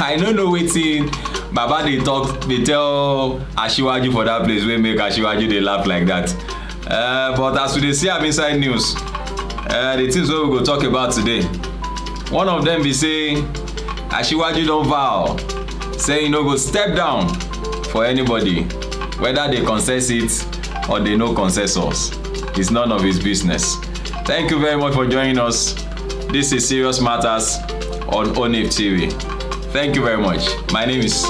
I don't know wetin Baba dey talk, dey tell Asiwaju for that place wey make Asiwaju dey laugh like that. But as we dey see am inside news, the things wey we go talk about today, one of them be say Asiwaju don vow say he no go step down for anybody, whether they consent it or they no consensus. It's none of his business. Thank you very much for joining us. This is Serious Matters on ONIF TV. Thank you very much. My name is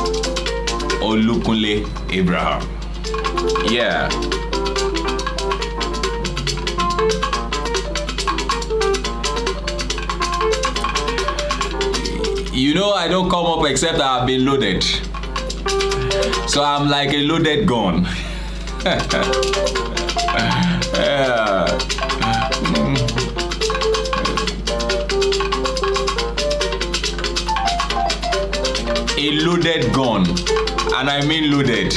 Olukunle Abraham. Yeah. You know I don't come up except I've been loaded. So I'm like a loaded gun. Yeah. A loaded gun, and I mean loaded.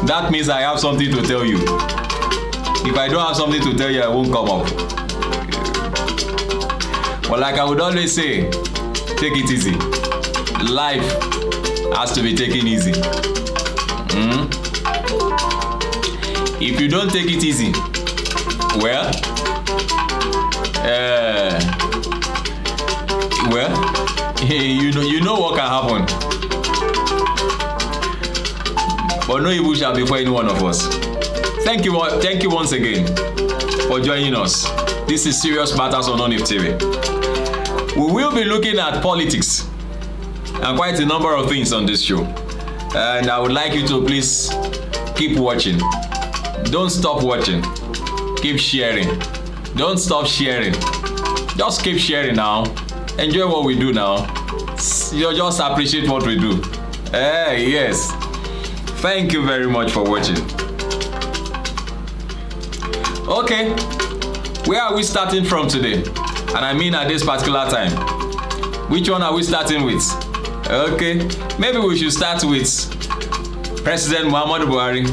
That means I have something to tell you. If I don't have something to tell you, I won't come up. But like I would always say, take it easy. Life has to be taken easy. If you don't take it easy, well, you know what can happen. But no evil shall befall any one of us. Thank you once again for joining us. This is Serious Matters on ONIF TV. We will be looking at politics and quite a number of things on this show. And I would like you to please keep watching. Don't stop watching. Keep sharing. Don't stop sharing. Just keep sharing now. Enjoy what we do now. You just appreciate what we do. Yes. Thank you very much for watching. Okay. Where are we starting from today? And I mean at this particular time. Which one are we starting with? Okay. Maybe we should start with President Muhammadu Buhari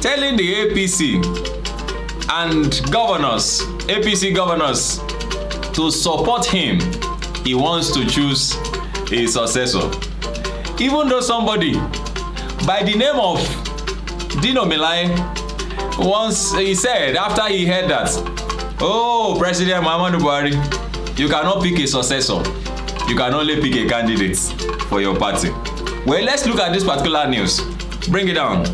telling the APC and governors, APC governors, to support him. He wants to choose a successor. Even though somebody by the name of Dino Melaye once he said after he heard that, oh, President Muhammadu Buhari, you cannot pick a successor. You can only pick a candidate for your party. Well, let's look at this particular news. Bring it down.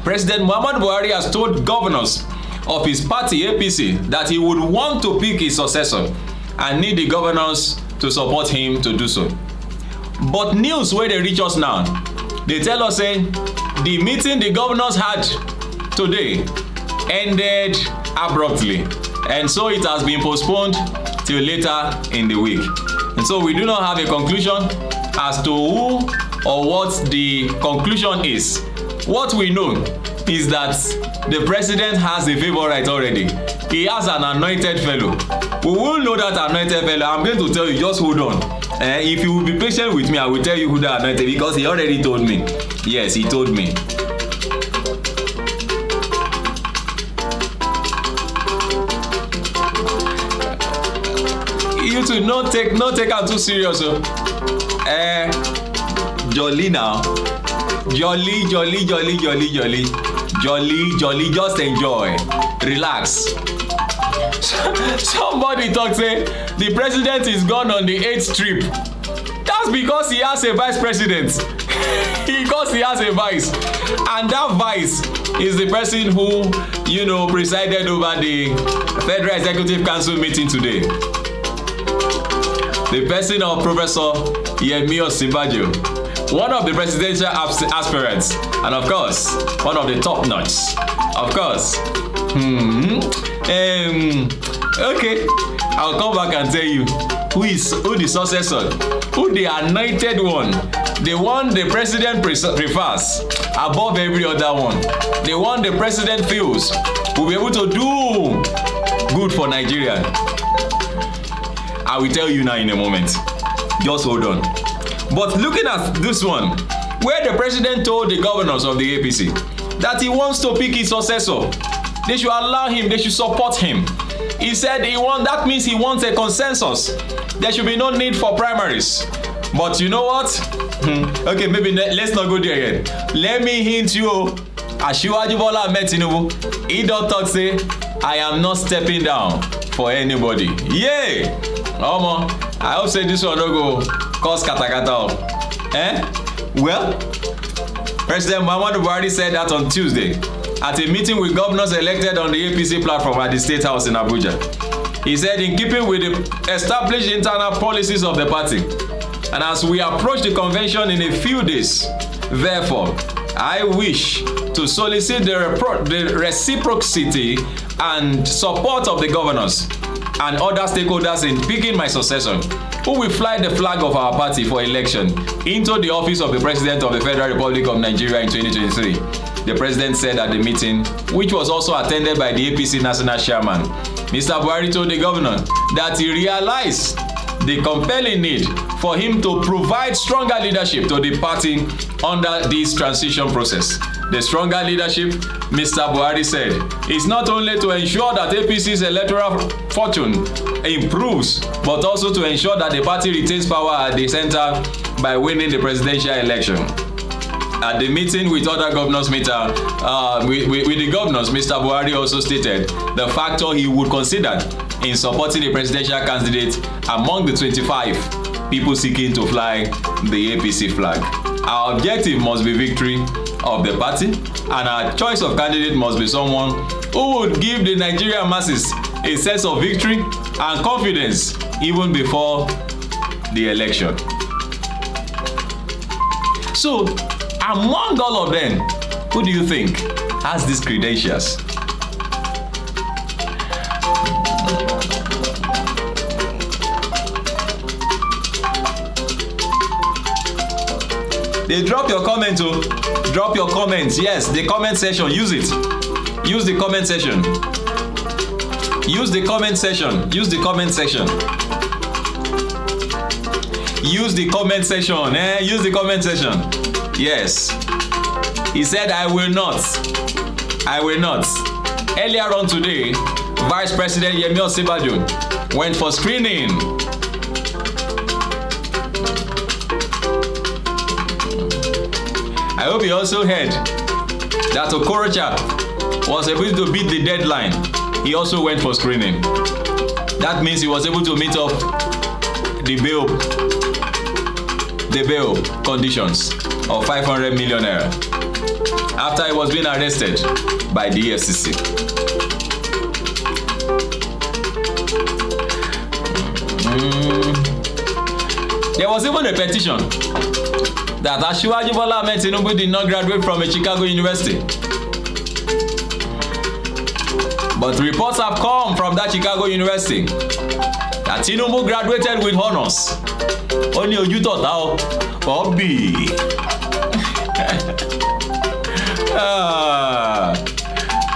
President Muhammadu Buhari has told governors of his party APC that he would want to pick his successor and need the governors to support him to do so. But news where they reach us now, they tell us say the meeting the governors had today ended abruptly, and so it has been postponed till later in the week. And so we do not have a conclusion as to who or what the conclusion is. What we know is that the president has a favorite already. He has an anointed fellow. We will know that anointed fellow. I'm going to tell you, just hold on. If you will be patient with me, I will tell you who the anointed, because he already told me. Yes, he told me. You two not take am too serious. Jolly now. Jolly, just enjoy, relax. Somebody talk say the president is gone on the 8th trip. That's because he has a vice president. Because he has a vice, and that vice is the person who, presided over the Federal Executive Council meeting today. The person of Professor Yemi Osinbajo, one of the presidential aspirants, and of course, one of the top notch. Of course. Okay, I'll come back and tell you who the successor, who the anointed one, the one the president prefers above every other one, the one the president feels will be able to do good for Nigeria. I will tell you now in a moment. Just hold on. But looking at this one, where the president told the governors of the APC that he wants to pick his successor, they should allow him, they should support him. He said that means he wants a consensus. There should be no need for primaries. But you know what? Okay, maybe let's not go there yet. Let me hint you. Asiwaju Bola Ahmed Tinubu, he don talk say, I am not stepping down for anybody. Yay! Omo, I hope say this one no go cause katakata. Well, President Muhammadu Buhari said that on Tuesday at a meeting with governors elected on the APC platform at the State House in Abuja. He said, in keeping with the established internal policies of the party, and as we approach the convention in a few days, therefore, I wish to solicit the reciprocity and support of the governors and other stakeholders in picking my successor, who will fly the flag of our party for election into the office of the President of the Federal Republic of Nigeria in 2023. The President said at the meeting, which was also attended by the APC National Chairman, Mr. Buhari told the governor that he realized the compelling need for him to provide stronger leadership to the party under this transition process. The stronger leadership, Mr. Buhari said, is not only to ensure that APC's electoral fortune improves, but also to ensure that the party retains power at the center by winning the presidential election. At the meeting with other governors, with the governors, Mr. Buhari also stated the factor he would consider in supporting a presidential candidate among the 25 people seeking to fly the APC flag. Our objective must be victory of the party, and our choice of candidate must be someone who would give the Nigerian masses a sense of victory and confidence even before the election. So, among all of them, who do you think has these credentials? They drop your comment, oh. Drop your comments. Yes, the comment section. Use it. Use the comment section. Use the comment section. Use the comment section. Use the comment section. Use the comment section. Yes. He said, I will not. I will not. Earlier on today, Vice President Yemi Osinbajo went for screening. I hope you also heard that Okorocha was able to beat the deadline. He also went for screening. That means he was able to meet up the bail conditions of 500 million naira after he was being arrested by the EFCC. There was even a petition that Asiwaju Bola Ahmed Tinubu did not graduate from a Chicago University. But reports have come from that Chicago University that Tinubu graduated with honors. Only Ojutota Bobby.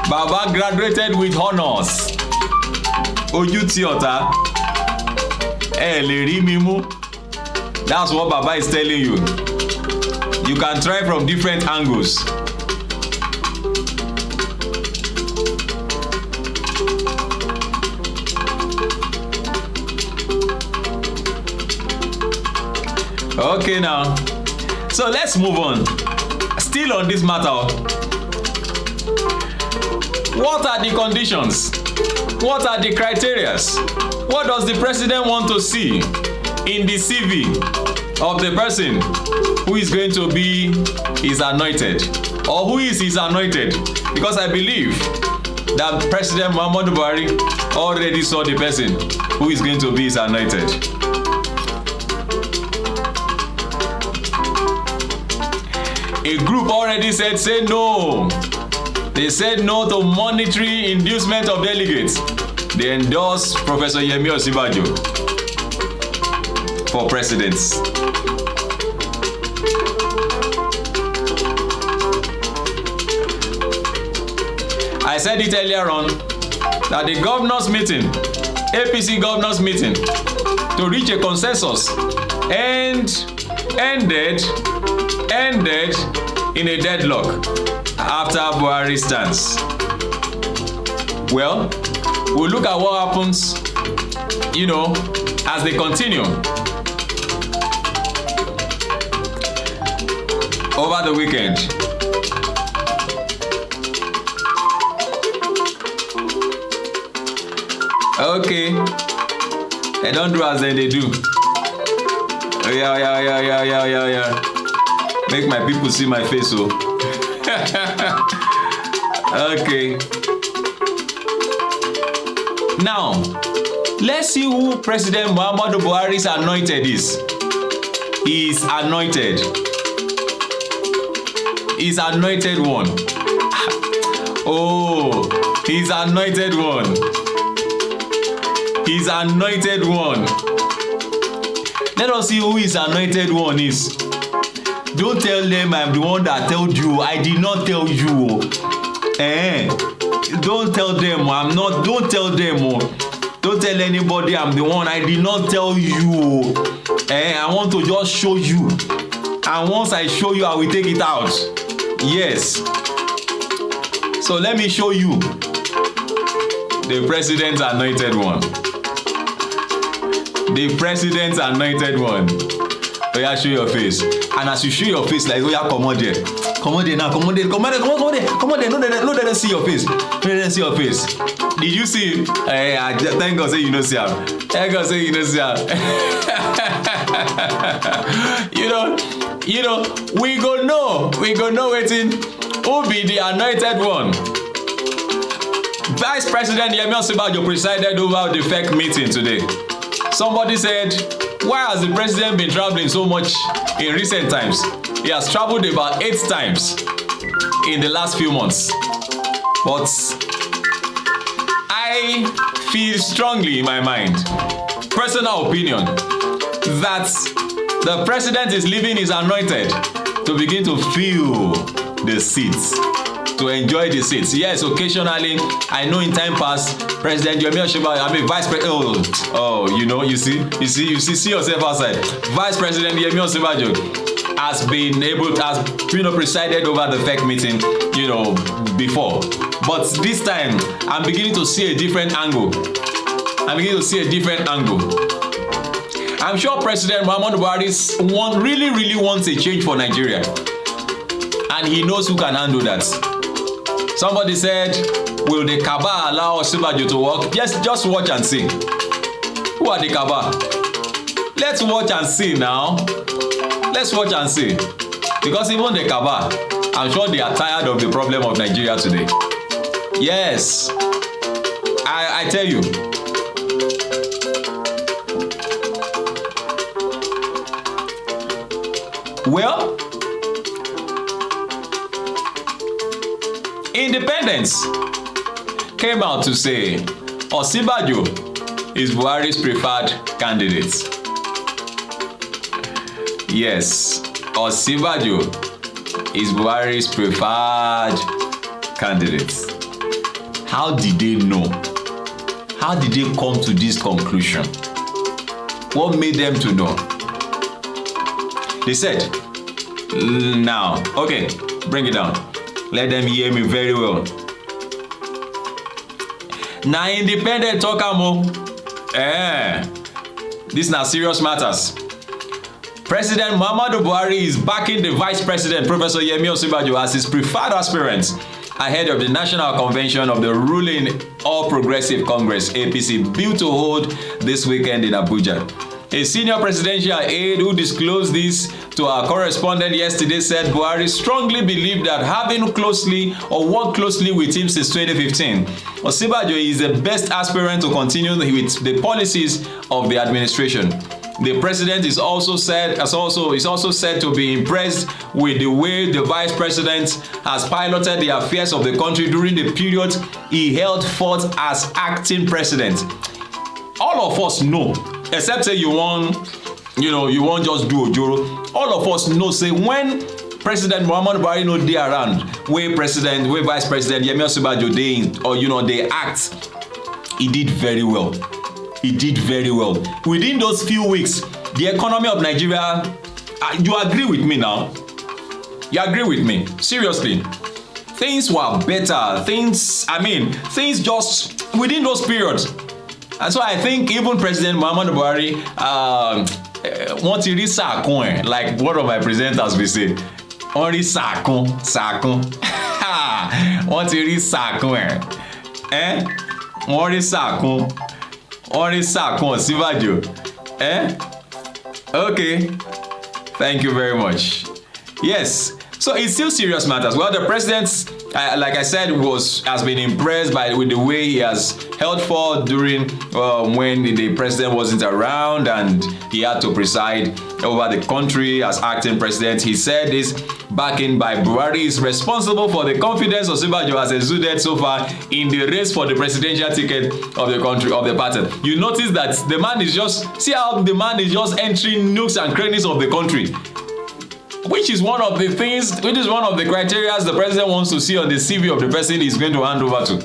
Baba graduated with honors. Ojutiota. That's what Baba is telling you. You can try from different angles. Okay now. So let's move on. Still on this matter. What are the conditions? What are the criteria? What does the president want to see in the CV of the person who is going to be his anointed, or who is his anointed? Because I believe that President Muhammadu Buhari already saw the person who is going to be his anointed. A group already said, say no. They said no to monetary inducement of delegates. They endorsed Professor Yemi Osinbajo for president. I said it earlier on that the governors meeting, APC governors meeting, to reach a consensus ended in a deadlock after Buhari stance. Well, we'll look at what happens, as they continue. over the weekend. Okay. They don't do as they do. Oh, yeah. Make my people see my face, oh. Okay. Now, let's see who President Muhammadu Buhari's anointed is. He's anointed. He's anointed one. Oh, he's anointed one. He's anointed one. Let us see who his anointed one is. Don't tell them I'm the one that told you. I did not tell you. Don't tell them. I'm not. Don't tell them. Don't tell anybody I'm the one. I did not tell you. I want to just show you. And once I show you, I will take it out. Yes. So let me show you the president's anointed one. The president's anointed one. Oh yeah, show your face. And as you show your face, like, oh yeah, come on there. Come on there now. Come on there. Come on there. Come on there. Come on there. No, let them see your face. Let them see your face. Did you see him? Thank God say you know see him. Thank God say you know see him. You know, we go know waiting. Who be the anointed one? Vice President Yemi Osinbajo presided over the fake meeting today. Somebody said, why has the president been traveling so much in recent times? He has traveled about 8 times in the last few months. But I feel strongly in my mind, personal opinion, that the president is leaving his anointed to begin to feel the seats, to enjoy the seats. Yes, occasionally, I know in time past, President Yemi Osinbajo, Vice President, you see yourself outside. Vice President Yemi Osinbajo has been presided over the fake meeting, before. But this time, I'm beginning to see a different angle. I'm sure President Muhammadu Buhari really wants a change for Nigeria. And he knows who can handle that. Somebody said, will the Kaaba allow Osinbajo to work? Yes, just watch and see. Who are the Kaaba? Let's watch and see now. Let's watch and see. Because even the Kaaba, I'm sure they are tired of the problem of Nigeria today. Yes. I tell you. Well, Independence came out to say Osinbajo is Buhari's preferred candidate. Yes, Osinbajo is Buhari's preferred candidate. How did they know? How did they come to this conclusion? What made them to know? They said, now, okay, bring it down. Let them hear me very well. Now, independent talk amo. This now serious matters. President Muhammadu Buhari is backing the Vice President, Professor Yemi Osinbajo, as his preferred aspirant ahead of the National Convention of the ruling All Progressive Congress, APC, due to hold this weekend in Abuja. A senior presidential aide who disclosed this to our correspondent yesterday said Buhari strongly believed that having worked closely with him since 2015, Osinbajo is the best aspirant to continue with the policies of the administration. The president is also said to be impressed with the way the vice president has piloted the affairs of the country during the period he held forth as acting president. All of us know, except say you won't just do ojoro. All of us know say when President Muhammadu Buhari no dey around, where Vice President Yemi Osinbajo dey in, or they act, he did very well. He did very well. Within those few weeks, the economy of Nigeria, you agree with me now? You agree with me? Seriously. Things were better. Things just within those periods. And so I think even President Muhammadu Buhari, want to reach a coin, like one of my presenters will say, wọ́n rí sàkún wọ́n ti rí sàkún wọ́n rí sàkún Ọ̀ṣínbàjò okay, thank you very much. Yes, so it's still serious matters. Well, the president, like I said, has been impressed with the way he has held forth during when the president wasn't around and he had to preside over the country as acting president. He said this backing by Buhari is responsible for the confidence Ọ̀ṣínbàjò has exuded so far in the race for the presidential ticket of the country, of the party. You notice that the man is just, see how the man is just entering nooks and crannies of the country, which is one of the things, which is one of the criteria the president wants to see on the CV of the person he's going to hand over to.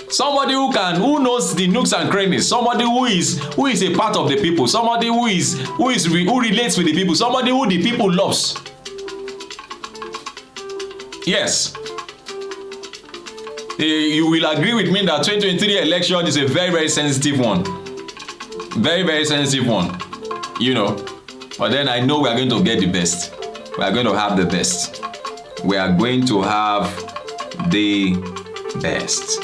Somebody who knows the nooks and crannies, somebody who is a part of the people, somebody who relates with the people, somebody who the people loves. Yes. You will agree with me that 2023 election is a very, very sensitive one. Very, very sensitive one. You know. But then I know we are going to get the best. We are going to have the best. We are going to have the best.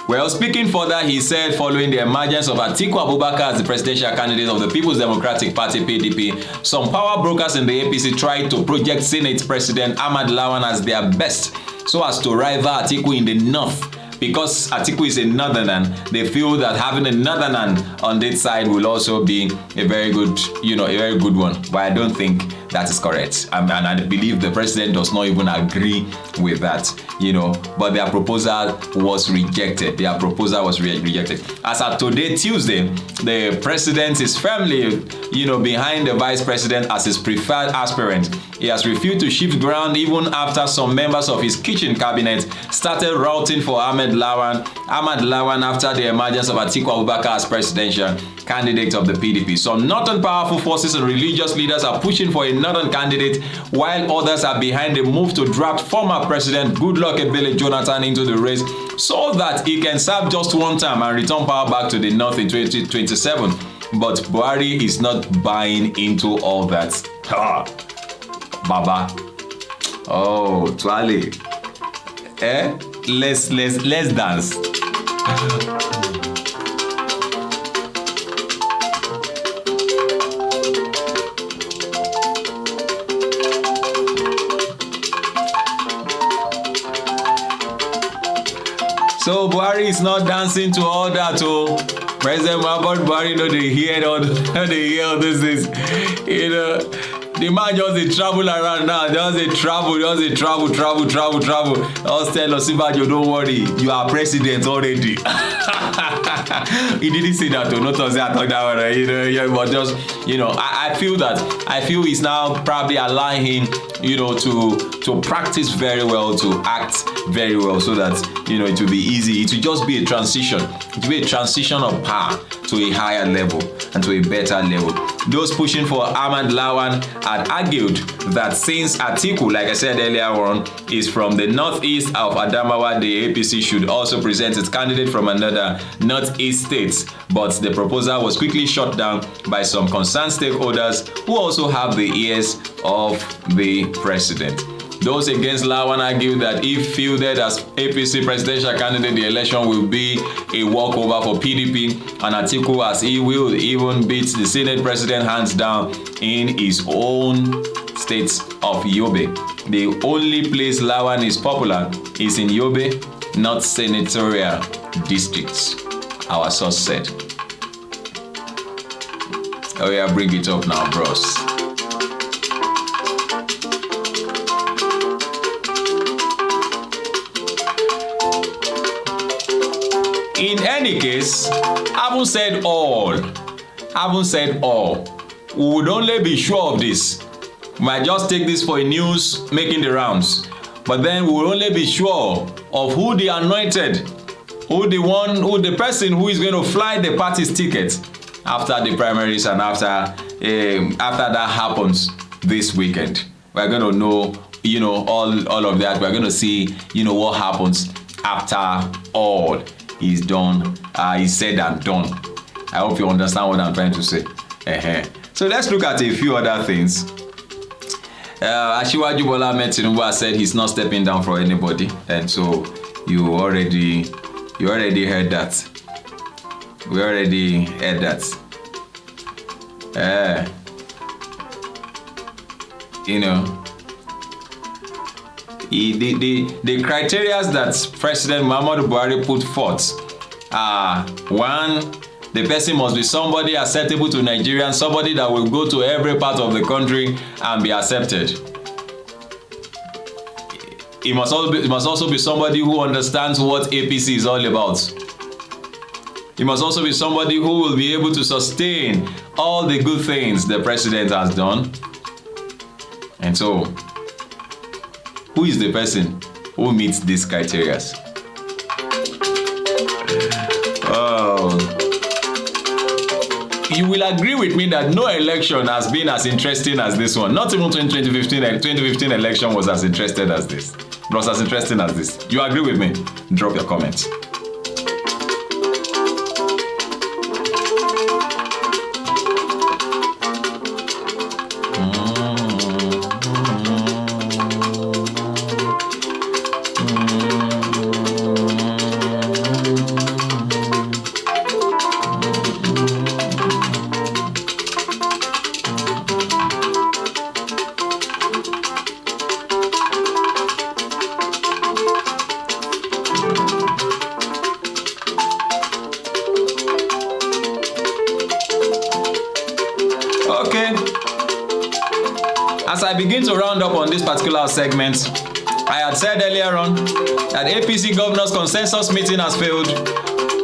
Well, speaking further, he said following the emergence of Atiku Abubakar as the presidential candidate of the People's Democratic Party (PDP), some power brokers in the APC tried to project Senate President Ahmad Lawan as their best so as to rival Atiku in the north. Because Atiku is a northerner, they feel that having a northerner on this side will also be a very good, a very good one. But I don't think that is correct. And I believe the president does not even agree with that, But their proposal was rejected. As of today, Tuesday, the president is firmly, behind the vice president as his preferred aspirant. He has refused to shift ground even after some members of his kitchen cabinet started routing for Ahmad Lawan after the emergence of Atiku Abubakar as presidential candidate of the PDP. Some northern powerful forces and religious leaders are pushing for a northern candidate, while others are behind the move to draft former President Goodluck Ebele Jonathan into the race so that he can serve just one term and return power back to the north in 2027. But Buhari is not buying into all that. Baba. Oh, Tuale. Let's dance. So Buhari is not dancing to all that. Oh, President Muhammadu Buhari, they hear all these things. The man just travel around now. Just travel. Just tell Ọ̀ṣínbàjò, don't worry, you are president already. He didn't say that to not say I talk that one, but just I feel he's now probably allowing him, to practice very well, to act very well, so that it will be easy. It will just be a transition. It will be a transition of power to a higher level and to a better level. Those pushing for Ahmad Lawan had argued that since Atiku, like I said earlier on, is from the northeast of Adamawa, the APC should also present its candidate from another northeast state. But the proposal was quickly shut down by some concerned stakeholders who also have the ears of the president. Those against Lawan argue that if fielded as APC presidential candidate, the election will be a walkover for PDP, and Atiku, as he will even beat the Senate president hands down in his own state of Yobe. The only place Lawan is popular is in Yobe, not senatorial districts, our source said. Oh yeah, bring it up now, bros. In any case, haven't said all. We would only be sure of this. We might just take this for a news making the rounds. But then we will only be sure of who the anointed, who the person who is going to fly the party's ticket after the primaries and after that happens this weekend. We're going to know, all of that. We're going to see, what happens after all is done, is said and done. I hope you understand what I'm trying to say. So let's look at a few other things. Asiwaju Bola Ahmed Tinubu has said he's not stepping down for anybody, and so you already heard that. We already heard that. You know, the criteria that President Muhammadu Buhari put forth are: one, the person must be somebody acceptable to Nigerians, somebody that will go to every part of the country and be accepted. It must also be somebody who understands what APC is all about. It must also be somebody who will be able to sustain all the good things the president has done. And so, who is the person who meets these criteria? Oh. You will agree with me that no election has been as interesting as this one. Not even 2015 election was as interesting as this. It was as interesting as this. You agree with me? Drop your comments. As I begin to round up on this particular segment, I had said earlier on that APC Governor's Consensus meeting has failed,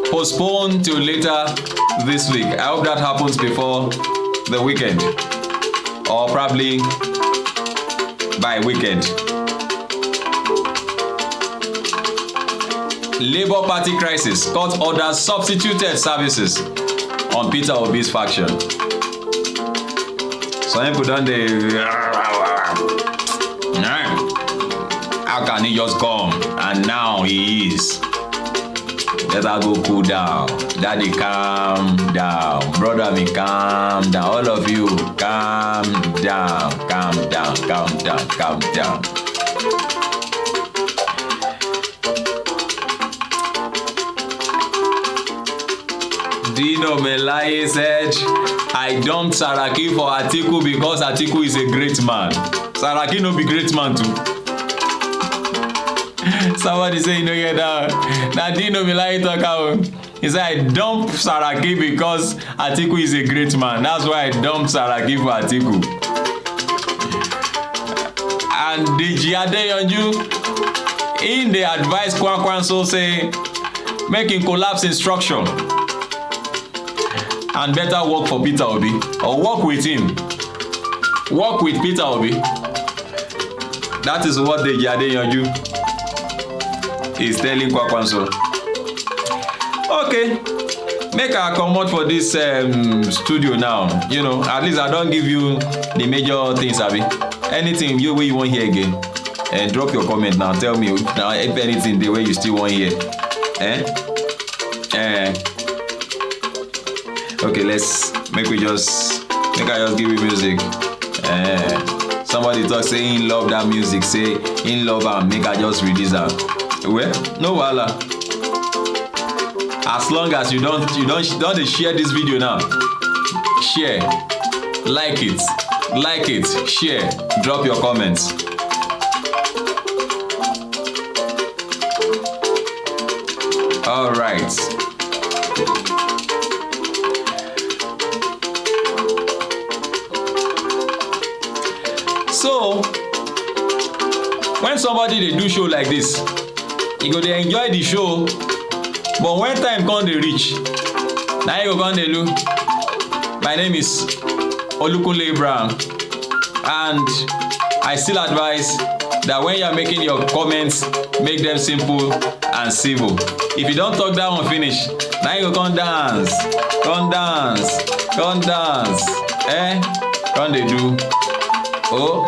postponed till later this week. I hope that happens before the weekend, or probably by weekend. Labour Party crisis, court orders substituted services on Peter Obi's faction. Some people don't how can he just come? And now he is. Let her go cool down. Daddy, calm down. Brother, me calm down. All of you, calm down. Calm down, calm down, calm down. Dino Melaye said, I dumped Saraki for Atiku because Atiku is a great man. Saraki no be great man too. Somebody say you know get that. Now Dino Melaye talk out. He said I dumped Saraki because Atiku is a great man. That's why I dumped Saraki for Atiku. And Deji Adeyanju, in the advice Kwankwanso say, making collapse instruction. And better work for Peter Obi, or work with him. Work with Peter Obi. That is what the Adeyanju is telling Kwakwanso. Okay, make a comment for this studio now. You know, at least I don't give you the major things, Abi. Anything you want hear again, and drop your comment now. Tell me now if anything the way you still want hear. Okay, I just give you music. Somebody talk say in love that music, say in love and make I just release that. Well, no wahala. As long as you don't share this video now. Share, like it, share, drop your comments. All right. So, when somebody they do show like this, you go they enjoy the show, but when time come they reach, now you go come they look. My name is Olukunle Abraham, and I still advise that when you are making your comments, make them simple and civil. If you don't talk that one finish, now you go come dance, come they do. Oh,